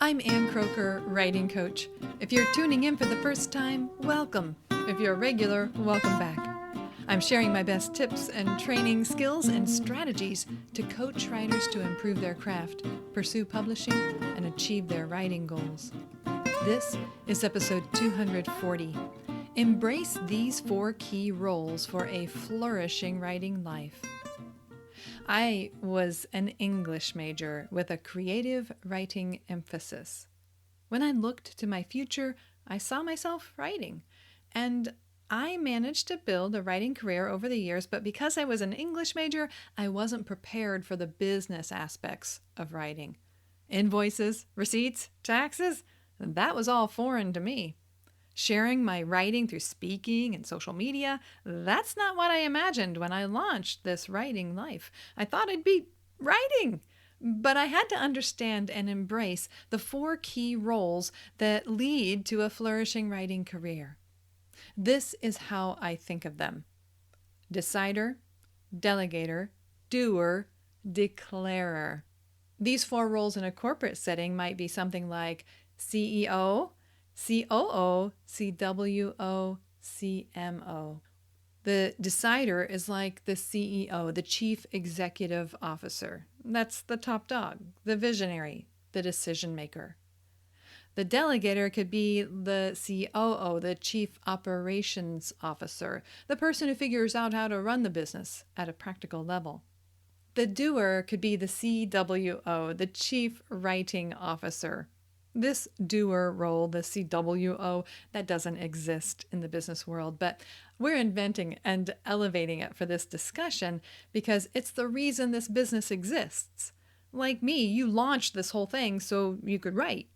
I'm Ann Croker, writing coach. If you're tuning in for the first time, welcome. If you're a regular, welcome back. I'm sharing my best tips and training skills and strategies to coach writers to improve their craft, pursue publishing, and achieve their writing goals. This is episode 240. Embrace these 4 key roles for a flourishing writing life. I was an English major with a creative writing emphasis. When I looked to my future, I saw myself writing, and I managed to build a writing career over the years, but because I was an English major, I wasn't prepared for the business aspects of writing. Invoices, receipts, taxes, that was all foreign to me. Sharing my writing through speaking and social media, that's not what I imagined when I launched this writing life. I thought I'd be writing, but I had to understand and embrace the 4 key roles that lead to a flourishing writing career. This is how I think of them: decider, delegator, doer, declarer. These 4 roles in a corporate setting might be something like CEO, COO, CWO, CMO. The decider is like the CEO, the Chief Executive Officer. That's the top dog, the visionary, the decision maker. The delegator could be the COO, the Chief Operations Officer, the person who figures out how to run the business at a practical level. The doer could be the CWO, the Chief Writing Officer. This doer role, the CWO, that doesn't exist in the business world, but we're inventing and elevating it for this discussion because it's the reason this business exists. Like me, you launched this whole thing so you could write.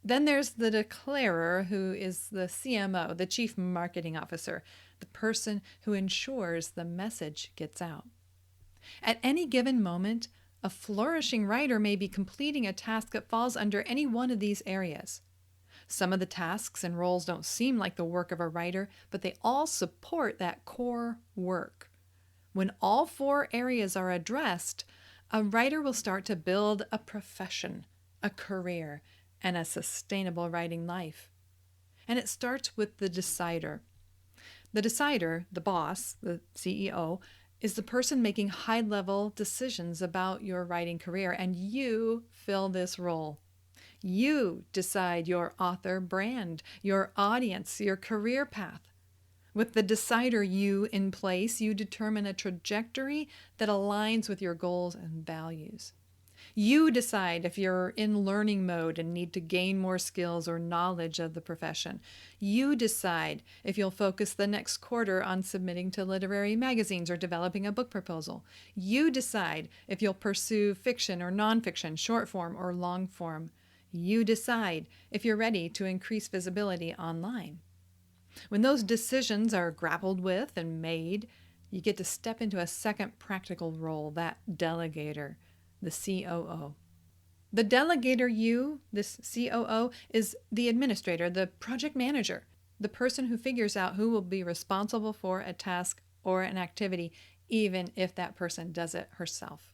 Then there's the declarer, who is the CMO, the Chief Marketing Officer, the person who ensures the message gets out. At any given moment, a flourishing writer may be completing a task that falls under any one of these areas. Some of the tasks and roles don't seem like the work of a writer, but they all support that core work. When all 4 areas are addressed, a writer will start to build a profession, a career, and a sustainable writing life. And it starts with the decider. The decider, the boss, the CEO, is the person making high-level decisions about your writing career, and you fill this role. You decide your author brand, your audience, your career path. With the decider you in place, you determine a trajectory that aligns with your goals and values. You decide if you're in learning mode and need to gain more skills or knowledge of the profession. You decide if you'll focus the next quarter on submitting to literary magazines or developing a book proposal. You decide if you'll pursue fiction or nonfiction, short form or long form. You decide if you're ready to increase visibility online. When those decisions are grappled with and made, you get to step into a second practical role, that delegator, the COO. The delegator you, this COO, is the administrator, the project manager, the person who figures out who will be responsible for a task or an activity, even if that person does it herself.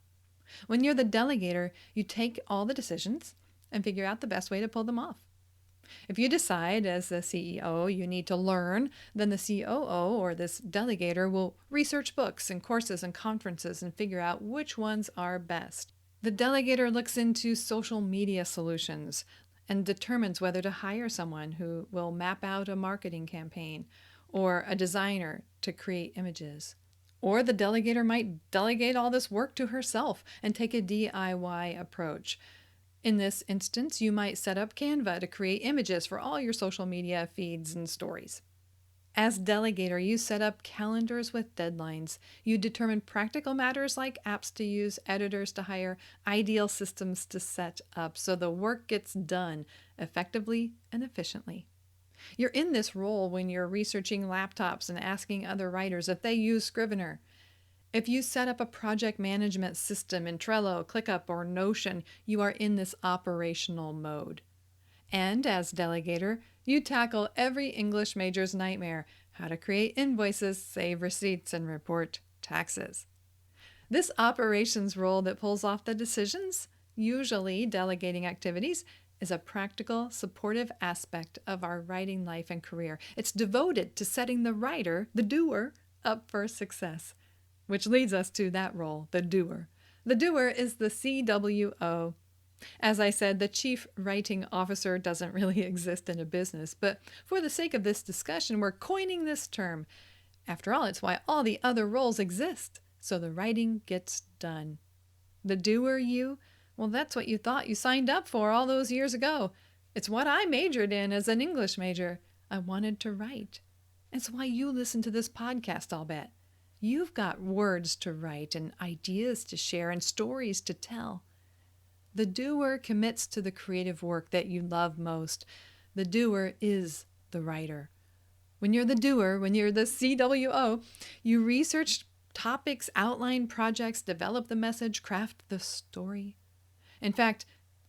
When you're the delegator, you take all the decisions and figure out the best way to pull them off. If you decide as the CEO you need to learn, then the COO or this delegator will research books and courses and conferences and figure out which ones are best. The delegator looks into social media solutions and determines whether to hire someone who will map out a marketing campaign or a designer to create images. Or the delegator might delegate all this work to herself and take a DIY approach. In this instance, you might set up Canva to create images for all your social media feeds and stories. As delegator, you set up calendars with deadlines. You determine practical matters like apps to use, editors to hire, ideal systems to set up so the work gets done effectively and efficiently. You're in this role when you're researching laptops and asking other writers if they use Scrivener. If you set up a project management system in Trello, ClickUp, or Notion, you are in this operational mode. And as delegator, you tackle every English major's nightmare: how to create invoices, save receipts, and report taxes. This operations role that pulls off the decisions, usually delegating activities, is a practical, supportive aspect of our writing life and career. It's devoted to setting the writer, the doer, up for success, which leads us to that role, the doer. The doer is the CWO. As I said, the chief writing officer doesn't really exist in a business, but for the sake of this discussion, we're coining this term. After all, it's why all the other roles exist, so the writing gets done. The doer, well, that's what you thought you signed up for all those years ago. It's what I majored in as an English major. I wanted to write. It's why you listen to this podcast, I'll bet. You've got words to write and ideas to share and stories to tell. The doer commits to the creative work that you love most. The doer is the writer. When you're the doer, when you're the CWO, you research topics, outline projects, develop the message, craft the story. In fact,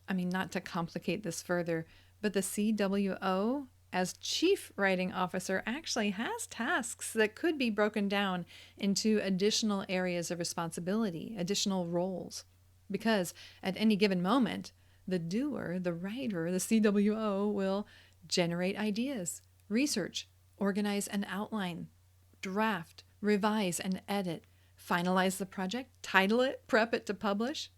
not to complicate this further, but the CWO, as Chief Writing Officer, actually has tasks that could be broken down into additional areas of responsibility, additional roles. Because at any given moment, the doer, the writer, the CWO will generate ideas, research, organize and outline, draft, revise and edit, finalize the project, title it, prep it to publish.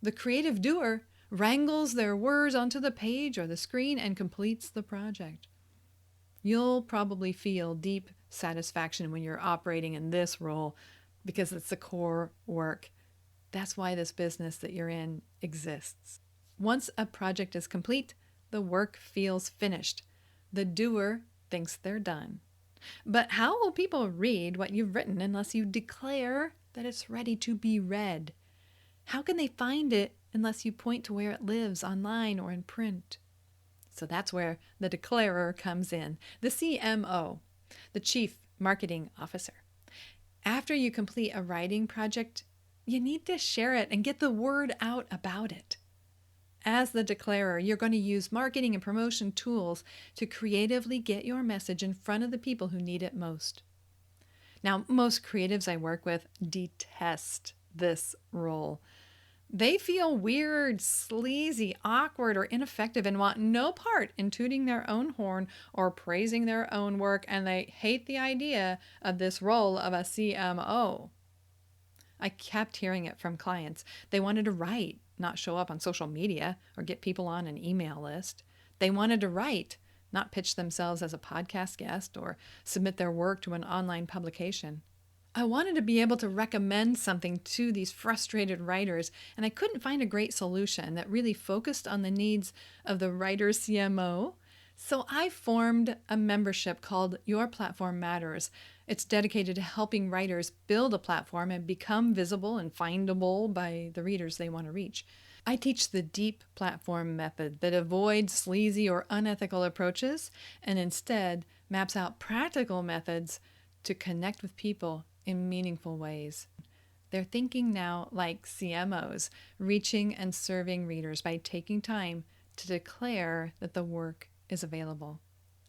The creative doer wrangles their words onto the page or the screen and completes the project. You'll probably feel deep satisfaction when you're operating in this role because it's the core work. That's why this business that you're in exists. Once a project is complete, the work feels finished. The doer thinks they're done. But how will people read what you've written unless you declare that it's ready to be read? How can they find it unless you point to where it lives online or in print? So that's where the declarer comes in, the CMO, the Chief Marketing Officer. After you complete a writing project, you need to share it and get the word out about it. As the declarer, you're going to use marketing and promotion tools to creatively get your message in front of the people who need it most. Now, most creatives I work with detest this role. They feel weird, sleazy, awkward, or ineffective and want no part in tooting their own horn or praising their own work, and they hate the idea of this role of a CMO. I kept hearing it from clients. They wanted to write, not show up on social media or get people on an email list. They wanted to write, not pitch themselves as a podcast guest or submit their work to an online publication. I wanted to be able to recommend something to these frustrated writers, and I couldn't find a great solution that really focused on the needs of the writer CMO. So I formed a membership called Your Platform Matters. It's dedicated to helping writers build a platform and become visible and findable by the readers they want to reach. I teach the deep platform method that avoids sleazy or unethical approaches and instead maps out practical methods to connect with people in meaningful ways. They're thinking now like CMOs, reaching and serving readers by taking time to declare that the work is available.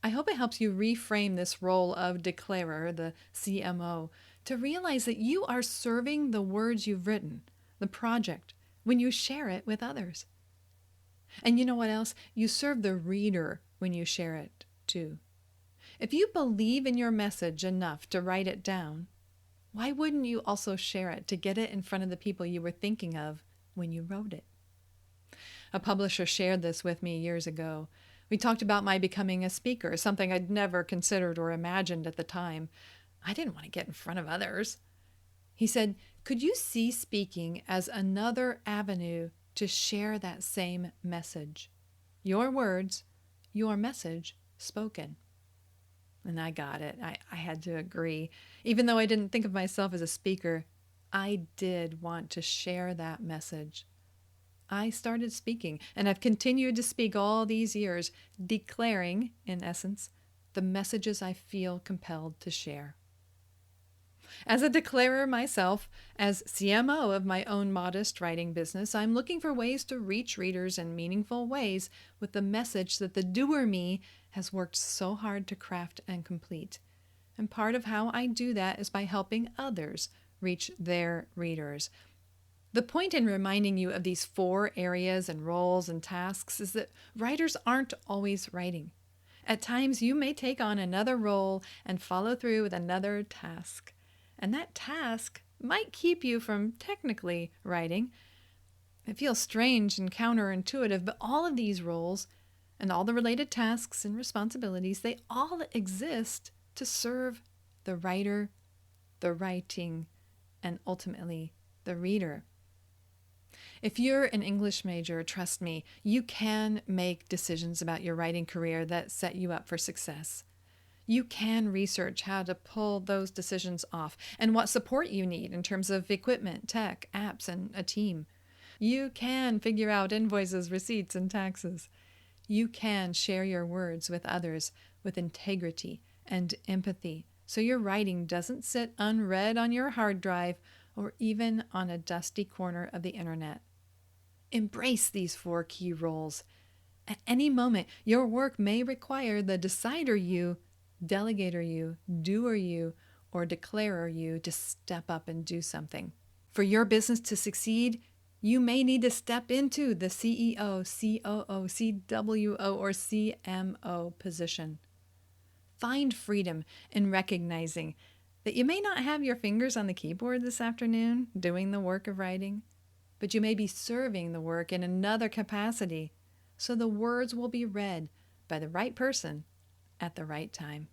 I hope it helps you reframe this role of declarer, the CMO, to realize that you are serving the words you've written, the project, when you share it with others. And you know what else? You serve the reader when you share it too. If you believe in your message enough to write it down, why wouldn't you also share it to get it in front of the people you were thinking of when you wrote it? A publisher shared this with me years ago. We talked about my becoming a speaker, something I'd never considered or imagined at the time. I didn't want to get in front of others. He said, could you see speaking as another avenue to share that same message? Your words, your message spoken. And I got it. I had to agree. Even though I didn't think of myself as a speaker, I did want to share that message. I started speaking, and I've continued to speak all these years, declaring, in essence, the messages I feel compelled to share. As a declarer myself, as CMO of my own modest writing business, I'm looking for ways to reach readers in meaningful ways with the message that the doer me has worked so hard to craft and complete. And part of how I do that is by helping others reach their readers. The point in reminding you of these 4 areas and roles and tasks is that writers aren't always writing. At times, you may take on another role and follow through with another task. And that task might keep you from technically writing. It feels strange and counterintuitive, but all of these roles and all the related tasks and responsibilities, they all exist to serve the writer, the writing, and ultimately the reader. If you're an English major, trust me, you can make decisions about your writing career that set you up for success. You can research how to pull those decisions off and what support you need in terms of equipment, tech, apps, and a team. You can figure out invoices, receipts, and taxes. You can share your words with others with integrity and empathy, so your writing doesn't sit unread on your hard drive or even on a dusty corner of the internet. Embrace these 4 key roles. At any moment, your work may require the decider you, delegator you, doer you, or declarer you to step up and do something. For your business to succeed, you may need to step into the CEO, COO, CWO, or CMO position. Find freedom in recognizing that you may not have your fingers on the keyboard this afternoon doing the work of writing, but you may be serving the work in another capacity, so the words will be read by the right person at the right time.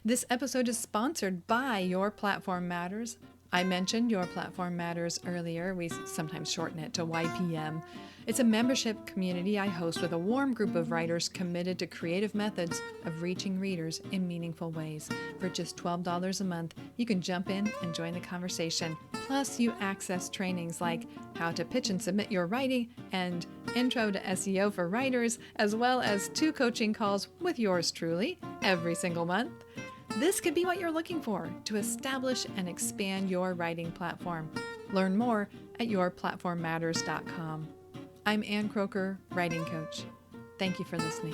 This episode is sponsored by Your Platform Matters. I mentioned Your Platform Matters earlier. We sometimes shorten it to YPM. It's a membership community I host with a warm group of writers committed to creative methods of reaching readers in meaningful ways. For just $12 a month, you can jump in and join the conversation. Plus, you access trainings like how to pitch and submit your writing and Intro to SEO for Writers, as well as 2 coaching calls with yours truly every single month. This could be what you're looking for to establish and expand your writing platform. Learn more at yourplatformmatters.com. I'm Ann Croker, Writing Coach. Thank you for listening.